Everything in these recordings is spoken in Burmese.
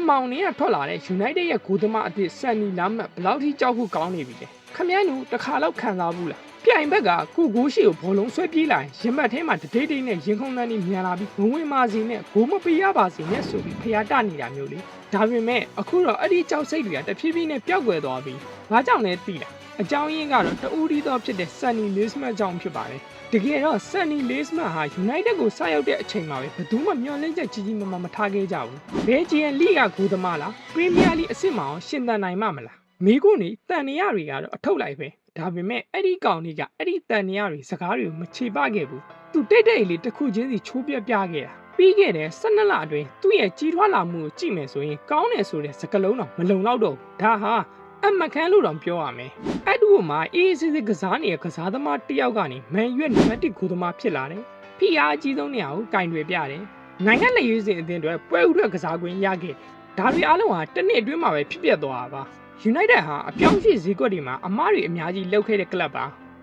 မောင်နေရထွက်လာတဲ့ United ရဲ့ဂိုးသမားအသစ်ဆန်နီလာမတ်ဘယ်လောက်ထိကြောက်ဖို့ကောင်းနေပြီလဲခမန်းတို့တစ်ခါလောက်ခံစားဘူးလားပြိုင်ဘက်ကကိုဂိုးရှိကိုဘောလုံးဆွဲပြေးလာရင်ရင်ဘတ်ထဲမှာတတိတ်တိတ်နဲ့ရင်ခုန်တန်းနေမြန်လာပြီးဘဝင်မာစီနဲ့ဂိုးမပေးရပါစေနဲ့ဆိုပြီးဖျားတနေတာမျိုးလေဒါပေမဲ့အခုတော့အဲ့ဒီကြောက်စိတ်တွေကတဖြည်းဖြည်းနဲ့ပျောက်ကွယ်သွားပြီးဘာကြောင့်လဲသိလားအကြောင်းရင်းကတော့တူဦးဒီတော့ဖြစ်တဲ့ Sunny Lisman ကြောင့်ဖြစ်ပါတယ်တကယ်တော့ Sunny Lisman ဟာ United ကိုစရောက်တဲ့အချိန်မှာပဲဘယ်သူမှမျှော်လင့်ချက်ကြီးကြီးမားမားမထားခဲ့ကြဘူးဘယ်ဂျီယန်လိကဂိုးသမားလား Premier League အစ်စ်မအောင်ရှင်သန်နိုင်မှာမလားမိကုနေတန်နေရတွေကတော့အထုတ်လိုက်ပဲဒါပေမဲ့အဲ့ဒီကောင်တွေကအဲ့ဒီတန်နေရတွေစကားတွေကိုမချေပခဲ့ဘူးသူတိတ်တိတ်လေးတစ်ခုချင်းစီချိုးပြပြခဲ့တာပြီးခဲ့တဲ့12လအတွင်းသူ့ရဲ့ကြီးထွားလာမှုကိုကြည့်မယ်ဆိုရင်ကောင်းတယ်ဆိုတဲ့စကားလုံးတော့မလုံလောက်တော့ဘူးဒါဟာအမခန်းလို့တော့ပြောရမယ်အဲ့ဒီမှာအေးစစ်စစ်ကစားနေတဲ့ကစားသမားတစ်ယောက်ကနေမန်ရွက်နံပါတ်1ဂိုးသမားဖြစ်လာတယ်ဖိအားအကြီးဆုံးနေရာကိုကင်တွေပြတယ်နိုင်ငံလက်ရွေးစင်အသင်းအတွက်ပွဲဥထွက်ကစားခွင့်ရခဲ့ဒါတွေအားလုံးဟာတစ်နှစ်အတွင်းမှာပဲဖြစ်ပျက်သွားတာပါUnited ဟာအပြောင်းရှိဈေးကွက်တွေမှာအမားတွေအများကြီးလောက်ခဲ့တဲ့ကလပ်ပ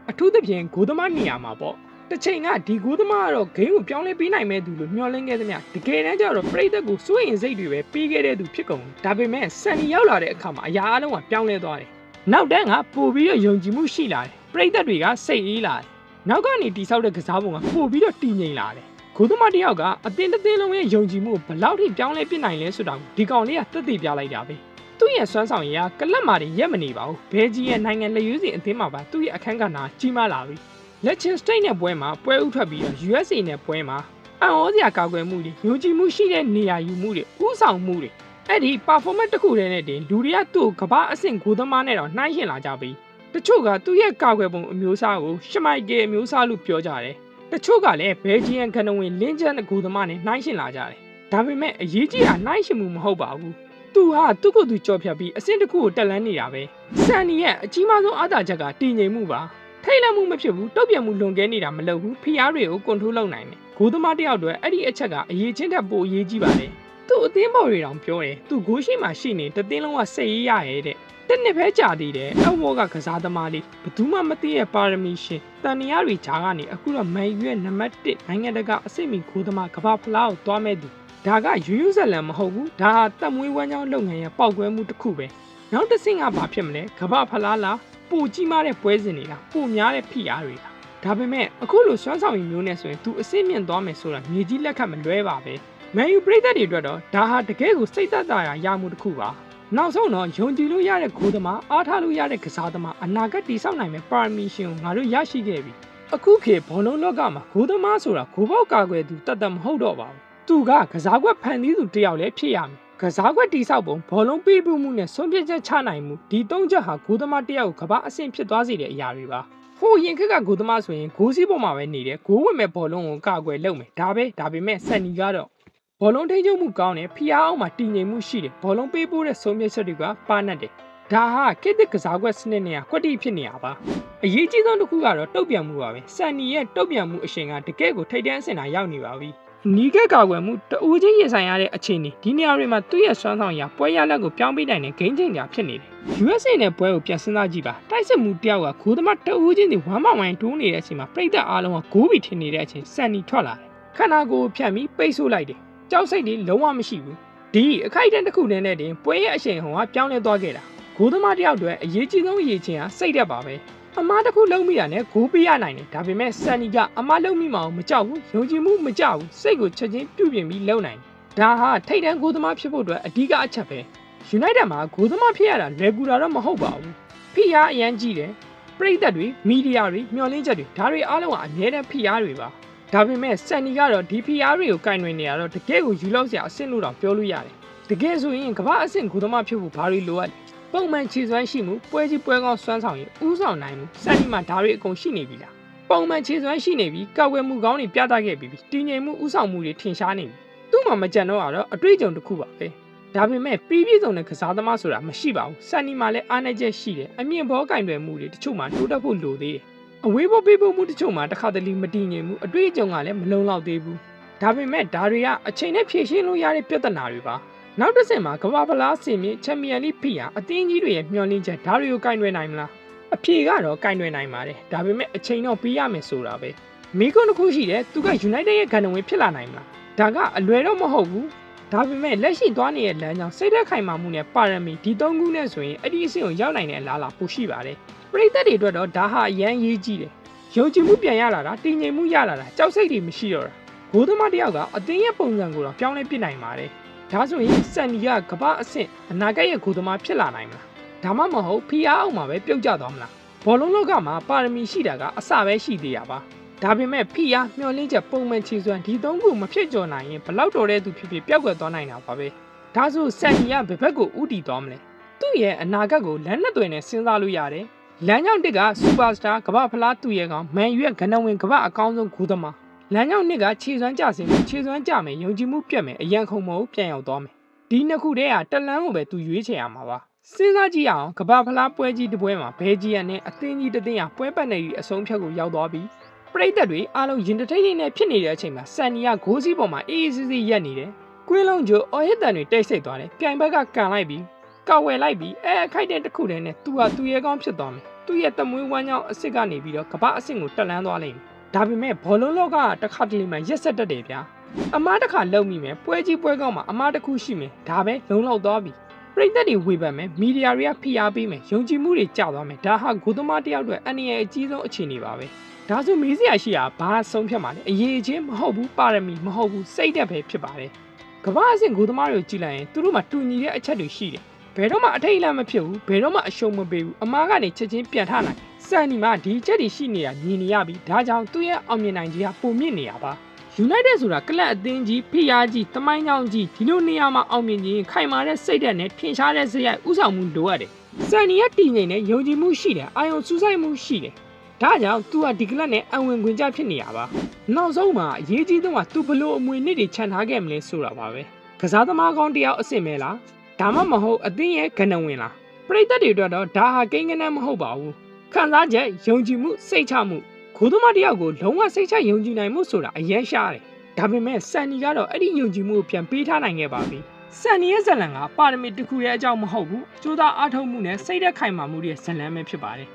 ါအထူးသဖြင့်ဂိုးသမားနေရာမှာပေါ့တစ်ချိန်ကဒီဂိုးသမားကတော့ဂိမ်းကိုပြောင်းလဲပေးနိုင်မဲ့သူလို့မျှော်လင့်ခဲ့သမျှတကယ်တမ်းကျတော့ပရိသတ်ကိုစိုးရင်စိတ်တွေပဲပေးခဲ့တဲ့သူဖြစ်ကုန်ဒါပေမဲ့ဆန်နီရောက်လာတဲ့အခါမှာအရာအလုံးကပြောင်းလဲသွားတယ်နောက်တန်းကပို့ပြီးတော့ယုံကြည်မှုရှိလာတယ်ပရိသတ်တွေကစိတ်အေးလာတယ်နောက်ကနေတိဆောက်တဲ့ကစားပုံကပို့ပြီးတော့တည်ငြိမ်လာတယ်ဂိုးသမားတယောက်ကအသင်းတစ်သင်းလုံးရဲ့ယုံကြည်မှုကိုဘယ်လောက်ထိပြောင်းလဲပြနိုင်လဲဆိုတာကိုဒီကောင်လေးကသက်သေပြလိုက်တာပဲသူ့ရဲ့စွမ်းဆောင်ရည်ကကလပ်မာတွေရက်မနေပါဘူးဘယ်ဂျီရဲ့နိုင်ငံလက်ရွေးစင်အသင်းမှာပါသူ့ရဲ့အခန်းကဏ္ဍကြီးမားလာပြီလက်ချင်းစတိတ်နဲ့ပွဲမှာပွဲဥထွက်ပြီးတော့ USA နဲ့ပွဲမှာအံ့ဩစရာကာကွယ်မှုတွေယုံကြည်မှုရှိတဲ့နေရာယူမှုတွေဥဆောင်မှုတွေအဲ့ဒီ performance တစ်ခုတည်းနဲ့တင်လူတွေကသူ့ကိုကမ္ဘာအဆင့်ဂိုးသမားနဲ့တော့နှိုင်းယှဉ်လာကြပြီတချို့ကသူ့ရဲ့ကာကွယ်ပုံအမျိုးအစားကိုရှမိုက်ကယ်အမျိုးအစားလို့ပြောကြတယ်တချို့ကလည်းဘယ်ဂျီယန်ကန်နဝင်လင်းချန်ဂိုးသမားနဲ့နှိုင်းယှဉ်လာကြတယ်ဒါပေမဲ့အရေးကြီးတာနှိုင်းယှဉ်မှုမဟုတ်ပါဘူးသူဟာသူ့ကိုယ်သူကြော်ဖြတ်ပြီးအဆင့်တစ်ခုကိုတက်လန်းနေတာပဲဆန်နီရဲ့အကြီးမားဆုံးအားသာချက်ကတည်ငြိမ်မှုပါထိတ်လန့်မှုမဖြစ်ဘူးတုတ်ပြန်မှုလွန်ကဲနေတာမလုပ်ဘူးဖိအားတွေကိုကွန်ထရိုးလုပ်နိုင်တယ်ဂိုးသမားတယောက်တည်းအဲ့ဒီအချက်ကအရေးချင်းတက်ပိုအရေးကြီးပါတယ်သူ့အသင်းပေါ်တွေတောင်ပြောတယ်သူဂိုးရှိမှရှိနေတသင်းလုံးကစိတ်ရေးရရဲ့တဲ့တစ်နှစ်ပဲကြာသေးတယ်အဝေါ်ကကစားသမားလေးဘယ်သူမှမသိရဲ့ပါရမီရှင်တန်နီယာတွေဂျာကနေအခုတော့မန်ယူရဲ့နံပါတ်1နိုင်ငံတကာအဆင့်မီဂိုးသမားကမ္ဘာဖလားကိုသွားမဲ့သူဒါကယူယူဇလန်မဟုတ်ဘူးဒါဟာတက်မွေးဝမ်းကြောင်းလုပ်ငန်းရဲ့ပေါက်ကွဲမှုတစ်ခုပဲနောက်တစ်ဆင့်ကဘာဖြစ်မလဲကမ္ဘာဖလားလားပိုကြီးမားတဲ့ပွဲစဉ်တွေလားပိုများတဲ့ဖိအားတွေလားဒါပေမဲ့အခုလိုစွမ်းဆောင်ရည်မျိုးနဲ့ဆိုရင်သူအဆင့်မြင့်သွားမယ်ဆိုတာမြေကြီးလက်ခတ်မလွဲပါပဲမန်ယူပရိသတ်တွေအတွက်တော့ဒါဟာတကယ်ကိုစိတ်သက်သာရာရမှုတစ်ခုပါနောက်ဆုံးတော့ယုံကြည်လို့ရတဲ့ဂိုးသမားအားထားလို့ရတဲ့ကစားသမားအနာဂတ်တည်ဆောက်နိုင်မယ့်ပါရမီရှင်ကိုငါတို့ရရှိခဲ့ပြီအခုခေတ်ဘောလုံးလောကမှာဂိုးသမားဆိုတာဂိုးပေါက်ကာကွယ်သူတတ်တတ်မဟုတ်တော့ပါဘူးသူကကစားကွက်ဖန်တီးသူတယောက်လည်းဖြစ်ရမယ်ကစားကွက်တိဆောက်ပုံဘောလုံးပေးမှုနဲ့ဆုံးဖြတ်ချက်ချနိုင်မှုဒီ၃ချက်ဟာဂိုးသမားတယောက်ကိုကမ္ဘာအဆင့်ဖြစ်သွားစေတဲ့အရာတွေပါဟိုရင်ခက်ကဂိုးသမားဆိုရင်ဂိုးစီးပေါ်မှာပဲနေတယ်ဂိုးဝင်မဲ့ဘောလုံးကိုကာကွယ်လုပ်မယ်ဒါပေမဲ့ဆန်နီကတော့ဘောလုံးထိန်းချုပ်မှုကောင်းတယ်ဖိအားအောက်မှာတည်ငြိမ်မှုရှိတယ်ဘောလုံးပေးပို့တဲ့ဆုံးဖြတ်ချက်တွေကပါနတ်တယ်ဒါဟာခေတ်သစ်ကစားကွက်စနစ်နဲ့ကွက်တိဖြစ်နေတာပါအရေးကြီးဆုံးတစ်ခုကတော့တုတ်ပြန်မှုပါပဲဆန်နီရဲ့တုတ်ပြန်မှုအရှင်ကတကယ်ကိုထိပ်တန်းအဆင့်သာရောက်နေပါပြီနီးကက်ကာကွယ်မှုတဦးချင်းရင်ဆိုင်ရတဲ့အခြေအနေဒီနေရာတွေမှာသူ့ရဲ့စွမ်းဆောင်ရပွဲရလက်ကိုပြောင်းပေးနိုင်တဲ့ဂိမ်းချိန်ညာဖြစ်နေတယ် USA နဲ့ပွဲကိုပြန်စဉ်းစားကြည့်ပါတိုက်စစ်မှုတယောက်ကဂိုးသမားတဦးချင်းစီ1-1တိုးနေတဲ့အချိန်မှာပြိတ္တအားလုံးကဂိုးပြီးထင်နေတဲ့အချိန်ဆန်နီထွက်လာတယ်ခန္ဓာကိုယ်ဖြတ်ပြီးပိတ်ဆို့လိုက်တယ်ကြောက်စိတ်တွေလုံးဝမရှိဘူးဒီအခိုက်အတန့်တစ်ခုတည်းနဲ့တင်ပွဲရဲ့အချိန်ဟောကပြောင်းလဲသွားခဲ့တာဂိုးသမားတယောက်တည်းအရေးကြီးဆုံးအရေးချင်းဟာစိတ်သက်ပါပဲအမားတစ်ခုလုံးမိတာနဲ့ဂိုးပေးရနိုင်တယ်ဒါပေမဲ့ဆန်နီကအမားလုံးမိမအောင်မကြောက်ဘူးယုံကြည်မှုမကြောက်ဘူးစိတ်ကိုချက်ချင်းပြုပြင်ပြီးလုပ်နိုင်တယ်ဒါဟာထိတ်တန်းဂိုးသမားဖြစ်ဖို့အတွက်အဓိကအချက်ပဲ United မှာဂိုးသမားဖြစ်ရတာလွယ်ကူတာတော့မဟုတ်ပါဘူးဖိအားအရန်ကြီးတယ်ပရိသတ်တွေမီဒီယာတွေမျှော်လင့်ချက်တွေဒါတွေအားလုံးကအမြဲတမ်းဖိအားတွေပါဒါပေမဲ့ဆန်နီကတော့ဒီဖိအားတွေကိုကင်တွင်နေရတော့တကယ်ကိုယူလောက်စရာအဆင့်လို့တော့ပြောလို့ရတယ်တကယ်ဆိုရင်ကမ္ဘာအဆင့်ဂိုးသမားဖြစ်ဖို့ဘာတွေလိုအပ်လဲပုံမှန်ခြေစွမ်းရှိမှုပွဲကြီးပွဲကောင်းစွမ်းဆောင်ရည်ဥဆောင်နိုင်မှုစသည်မှာဒါတွေအကုန်ရှိနေပြီလားပုံမှန်ခြေစွမ်းရှိနေပြီကောက်ွယ်မှုကောင်းတွေပြသခဲ့ပြီးတည်ငြိမ်မှုဥဆောင်မှုတွေထင်ရှားနေပြီသူ့မှာမကြံတော့တော့အတွေ့အကြုံတစ်ခုပါပဲဒါပေမဲ့ပြီးပြည့်စုံတဲ့ကစားသမားဆိုတာမရှိပါဘူးစနီမှာလည်းအားနည်းချက်ရှိတယ်အမြင့်ဘောကင်တွယ်မှုတွေတချို့မှာတိုးတက်ဖို့လိုသေးတယ်အဝေးဘောပေးဖို့မှုတချို့မှာတစ်ခါတလေမတည်ငြိမ်မှုအတွေ့အကြုံကလည်းမလုံလောက်သေးဘူးဒါပေမဲ့ဒါတွေကအချိန်နဲ့ဖြည့်ရှင်းလို့ရတဲ့ပြဿနာတွေပါနောက်တစ်ဆင့်မှာကမ္ဘာဖလားဆင်မြင့်ချန်ပီယံလိဖိယာအသင်းကြီးတွေရဲ့မျှော်လင့်ချက်ဒါတွေကိုကင်တွယ်နိုင်မလားအဖြေကတော့ကင်တွယ်နိုင်ပါတယ်ဒါပေမဲ့အချိန်တော့ပေးရမယ်ဆိုတာပဲမိကွန်းတစ်ခုရှိတယ်သူက United ရဲ့ဂန်နဝင်ဖြစ်လာနိုင်မလားဒါကအလွယ်တော့မဟုတ်ဘူး ဒါပေမဲ့လက်ရှိသွားနေတဲ့လမ်းကြောင်းစိတ်သက်ခိုင်မာမှုနဲ့ပါရမီဒီ3ခုနဲ့ဆိုရင်အဲ့ဒီအဆင့်ကိုရောက်နိုင်တဲ့အလားအလာပိုရှိပါတယ်ပရိသတ်တွေအတွက်တော့ဒါဟာအရန်ရေးကြီးတယ်ယုံကြည်မှုပြန်ရလာတာတည်ငြိမ်မှုရလာတာကြောက်စိတ်တွေမရှိတော့တာဂိုးသမားတယောက်ကအသင်းရဲ့ပုံစံကိုတော့ပြောင်းလဲပြစ်နိုင်ပါတယ်ဒါဆိုရင်စန်နီကကမ္ဘာအဆင့်အနာဂတ်ရဲ့ဂိုးသမားဖြစ်လာနိုင်မလားဒါမှမဟုတ်ဖီအားအောင်မှာပဲပြုတ်ကျသွားမလားဘောလုံးလောကမှာပါရမီရှိတာကအစပဲရှိသေးရပါဒါပေမဲ့ဖီအားမျောလင်းချက်ပုံမှန်ချီစွမ်းဒီ3ခုမဖြစ်ကျော်နိုင်ရင်ဘလောက်တော်တဲ့သူဖြစ်ဖြစ်ပျောက်ကွယ်သွားနိုင်တာပါပဲဒါဆိုစန်နီကဘယ်ဘက်ကိုဥတီသွားမလဲသူ့ရဲ့အနာဂတ်ကိုလမ်းနှစ်သွယ်နဲ့စဉ်းစားလို့ရတယ်လမ်းကြောင်းတစ်ကစူပါစတာကမ္ဘာဖလားသူ့ရဲ့ကောင်မန်ယူရဲ့ကနဝင်ကမ္ဘာအကောင်းဆုံးဂိုးသမားလမ်းကြောင်းနှစ်ကခြေစွမ်းကြစင်ခြေစွမ်းကြမယ်ယုံကြည်မှုပြတ်မယ်အရန်ခုံမဟုတ်ပြန်ရောက်သွားမယ်ဒီနှစ်ခုတည်းကတလန်းကိုပဲသူရွေးချယ်ရမှာပါစဉ်းစားကြည့်အောင်ကမ္ဘာဖလားပွဲကြီးတစ်ပွဲမှာဘယ်ဂျီယန်နဲ့အသင်းကြီးတစ်သင်းကပွဲပတ်နေပြီးအဆုံးဖြတ်ကိုရောက်သွားပြီးပရိသတ်တွေအားလုံးရင်တထိတ်ထိတ်နဲ့ဖြစ်နေတဲ့အချိန်မှာစန်နီကဂိုးစီးပေါ်မှာအေးအေးဆေးဆေးရက်နေတယ်ကွင်းလုံးကျိုးအော်ဟစ်တန်တွေတိတ်ဆိတ်သွားတယ်ပြိုင်ဘက်ကကန်လိုက်ပြီးကောက်ဝယ်လိုက်ပြီးခိုက်တဲ့တစ်ခုတည်းနဲ့သူဟာသူရဲကောင်းဖြစ်သွားမယ်သူ့ရဲ့တမွေးဝမ်းကြောင်းအစ်စ်ကနေပြီးတော့ကမ္ဘာအဆင့်ကိုတက်လန်းသွားလိမ့်မယ်ဒါပေမဲ့ဘောလုံးလောကကတစ်ခါတလေမှရက်ဆက်တတ်တယ်ဗျာအမားတစ်ခါလုံမိမယ်ပွဲကြီးပွဲကောင်းမှာအမားတစ်ခုရှိမယ်ဒါပဲလုံလောက်သွားပြီပရိသတ်တွေဝေဖန်မယ်မီဒီယာတွေကဖိအားပေးမယ်ယုံကြည်မှုတွေကျသွားမယ်ဒါဟာဂိုးသမားတယောက်အတွက်အန္တရာယ်အကြီးဆုံးအခြေအနေပါပဲဒါဆိုမေးစရာရှိတာဘာဆုံးဖြတ်မှာလဲအရေးချင်းမဟုတ်ဘူးပါရမီမဟုတ်ဘူးစိတ်သက်ပဲဖြစ်ပါတယ်ကမ္ဘာအဆင့်ဂိုးသမားတွေကိုကြည့်လိုက်ရင်သူတို့မှာတူညီတဲ့အချက်တွေရှိတယ်ဘယ်တော့မှအထိတ်အလန့်မဖြစ်ဘူးဘယ်တော့မှအရှုံးမပေးဘူးအမားကနေချက်ချင်းပြန်ထနိုင်စန်နီမှာဒီချက်တွေရှိနေတာမြင်နေရပြီဒါကြောင့်သူ့ရဲ့အောင်မြင်နိုင်ခြင်းဟာပုံမြင့်နေရပါUnited ဆိုတာကလပ်အသင်းကြီးဖိအားကြီးတမိုင်းကြောင်ကြီးဒီလိုနေရာမှာအောင်မြင်ခြင်းခိုင်မာတဲ့စိတ်ဓာတ်နဲ့ထင်ရှားတဲ့ဇယိုက်ဥဆောင်မှုလိုအပ်တယ်စန်နီရဲ့တည်ငြိမ်တဲ့ယုံကြည်မှုရှိတယ်အာရုံစူးစိုက်မှုရှိတယ်ဒါကြောင့်သူကဒီကလပ်နဲ့အဝင်ခွင့်ကြဖြစ်နေရပါနောက်ဆုံးမှာအရေးကြီးဆုံးကသူဘလို့အမွေနစ်တွေခြံထားခဲ့မလဲဆိုတာပါပဲကစားသမားကောင်းတယောက်အစ်စ်မဲလားဒါမှမဟုတ်အသင်းရဲ့ကဏ္ဍဝင်လားပရိသတ်တွေအတွက်တော့ဒါဟာကိန်းကနန်းမဟုတ်ပါဘူးခံစားချက်ယုံကြည်မှုစိတ်ချမှုဂိုးသမားတယောက်ကိုလုံးဝစိတ်ချယုံကြည်နိုင်မှုဆိုတာအရင်ရှားတယ်ဒါပေမဲ့စန်နီကတော့အဲ့ဒီယုံကြည်မှုကိုပြန်ပေးထားနိုင်ခဲ့ပါပြီစန်နီရဲ့ဇလံကပါရမီတစ်ခုရဲ့အကြောင်းမဟုတ်ဘူးကြိုးစားအားထုတ်မှုနဲ့စိတ်သက်ခိုင်မာမှုရဲ့ဇလံပဲဖြစ်ပါတယ်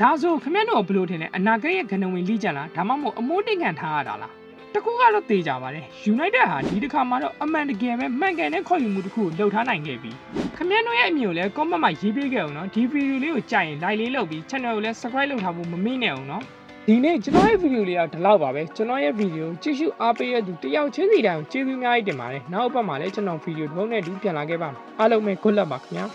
ဒါဆိုခမည်းတော်ဘလို့ထင်လဲအနာဂတ်ရဲ့ကဏ္ဍဝင်လိကျန်လားဒါမှမဟုတ်အမိုးတင်ခံထားရတာလားတခုကတော့သိကြပါတယ် United ဟာဒီတစ်ခါမှတော့အမှန်တကယ်ပဲမှန်ကန်တဲ့ခေါ်ယူမှုတစ်ခုကိုလှုပ်ထားနိုင်ခဲ့ပြီခင်ဗျားတို့ရဲ့အမြင်ကိုလည်း comment မှာရေးပေးခဲ့အောင်နော်ဒီဗီဒီယိုလေးကိုကြိုက်ရင် like လေးလုပ်ပြီး channel ကိုလည်း subscribe လုပ်ထားဖို့မမေ့နဲ့အောင်နော်ဒီနေ့ကျွန်တော်ရဲ့ဗီဒီယိုလေးကဒီလောက်ပါပဲကျွန်တော်ရဲ့ဗီဒီယိုကြည့်ရှုအားပေးရတဲ့တယောက်ချင်းစီတိုင်းကိုကျေးဇူးအများကြီးတင်ပါတယ်နောက်အပတ်မှာလည်းကျွန်တော်ဗီဒီယိုတစ်ပုဒ်နဲ့တူပြန်လာခဲ့ပါမယ်အားလုံးပဲ good luck ပါခင်ဗျာ